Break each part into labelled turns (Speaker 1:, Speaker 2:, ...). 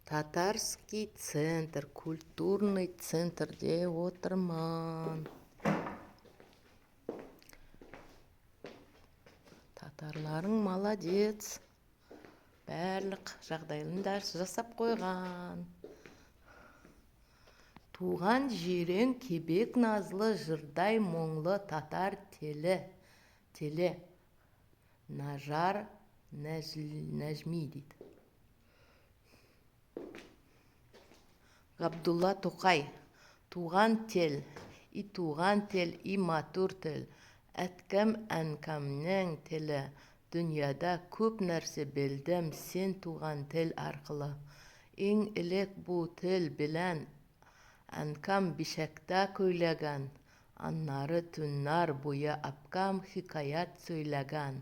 Speaker 1: Татарский центр, культурный центр деп отырмын. Татарларың молодец. Бәрлік жағдайлында жасап қойған. Туған жерің кебек назлы, жырдай мұңлы татар телі. Нажар Нәжми дейді. Ғабдулла Тоқай. Туған тел, и матур тел. Әткәм әнкәмнең телі. Дүнияда көп нәрсе білдім сен туған тел арқылы. Ең илек бұл тел білән әнкәм бишәктә көйләгән. Аннары түннар буя апкам хикаят сөйләгән.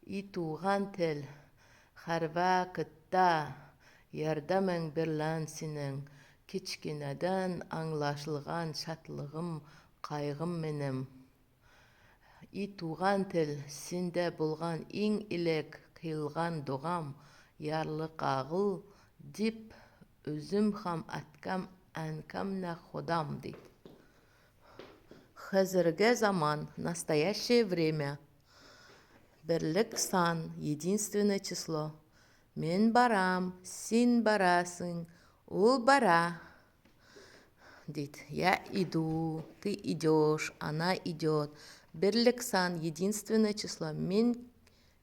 Speaker 1: И туған тел, һәрвә кытта ярдәмең берлән синең. Кечкенәдән аңлашылған шатлығым, қайғым менем. И туған тел, сендә булган иң илек кыйлган дугам, ярлы кагыл дип үзем һәм әткәм әнкәмне ходам дейді. Хәзерге заман, настоящее время. Бірлік сан, единственное число. Мен барам, сен барасың, ол бара. Дейді. Я иду, ты идешь, она идет. Бірлік сан, единственное число. Мен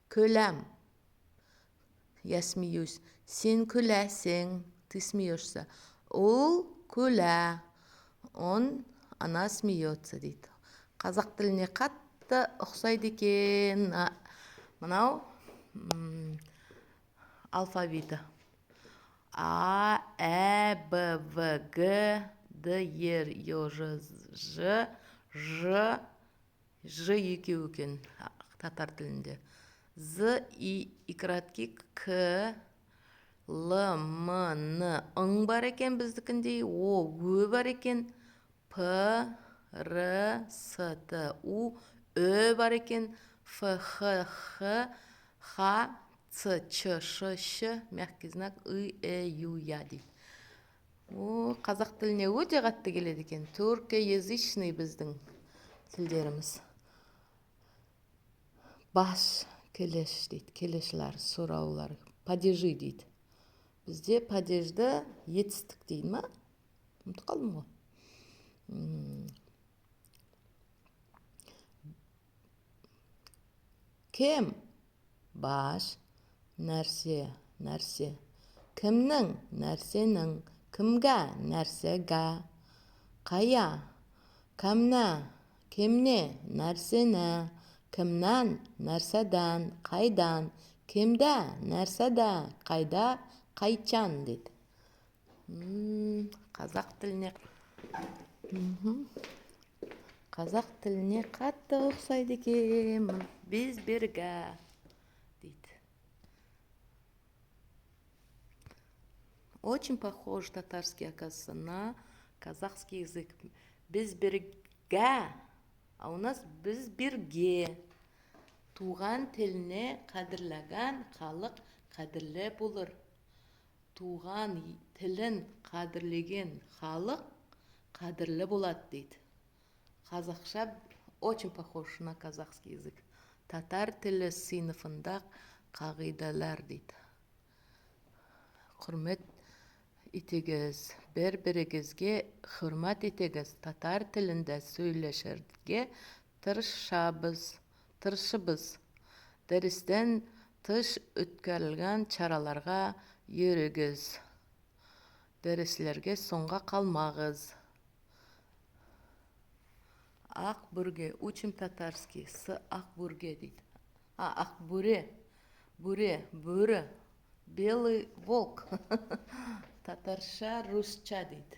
Speaker 1: көләм. Я смеюсь. Сен көләсің, ты смеешься. Ол көлә. Она смеется дейді. Қазақ тіліне қатты ұқсайды екен. Мынау алфавиті. А, Ә, Б, В, Г, Д, Ер, Ё, Ж, Ж екеу екен татар тілінде. З, И, краткий, К, Л, М, Н, Ң бар екен біздікіндей. О, Ö бар екен. П, Р, С, Т, У, Ö бар екен. Ф, Х, Х, Ц, Ч, Ш, Щ, мягкий знак, И, Ю, Я дейді. Қазақ тіліне өте қатты келеді екен. Түркияязычный біздің тілдеріміз. Баш, келеш дейді. Келешлер, сұраулар. Падежи дейді. Бізде падежді етістік дейді ма? Ұмытып қалдым ғой. Кем? Баш. Нәрсе. Кімнің? Нәрсенің. Кімгә? Нәрсегә. Қая? Кәмнә? Кемне? Нәрсене. Кімнән? Нәрсәдән. Қайдан? Кемдә? Нәрсәдә. Қайда? Қайчан дейді. Қазақ тіліне қатты ұқсайды екен. Біз бірге дейді. Очень похож татарский, оказывается, на казахский язык. Біз бірге, а у нас біз бірге. Туған тіліне қадірләгән халық қадірлі болыр. Туған тілін қадірлеген халық қадірлі болады дейді. Қазақша очень похож на казахский язык. Татар тілі сыйныфында қағидалар дейді. Құрмет етегіз, бір-бірігізге құрмет етегіз. Татар тілінде сөйлешерге тырышыбыз. Дәрістен тыш өткәрілген чараларға йөрегіз. Дәреслерге соңға қалмағыз. Ақ бүрге, учим татарский, с ақ бүрге дейді. Ақ бүре, бөрі, белый волк. Татарша, русча дейді.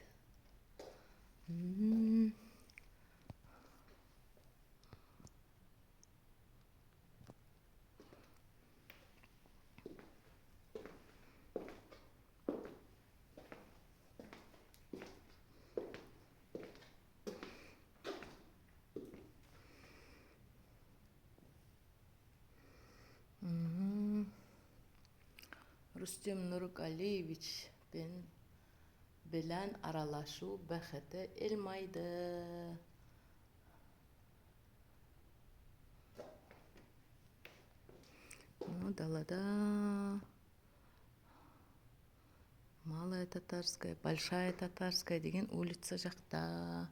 Speaker 1: Рустем Нургалиевич bilen aralaşu bäxete elmaydı. Ну, далада Малая Татарская, Большая Татарская деген улица жақта.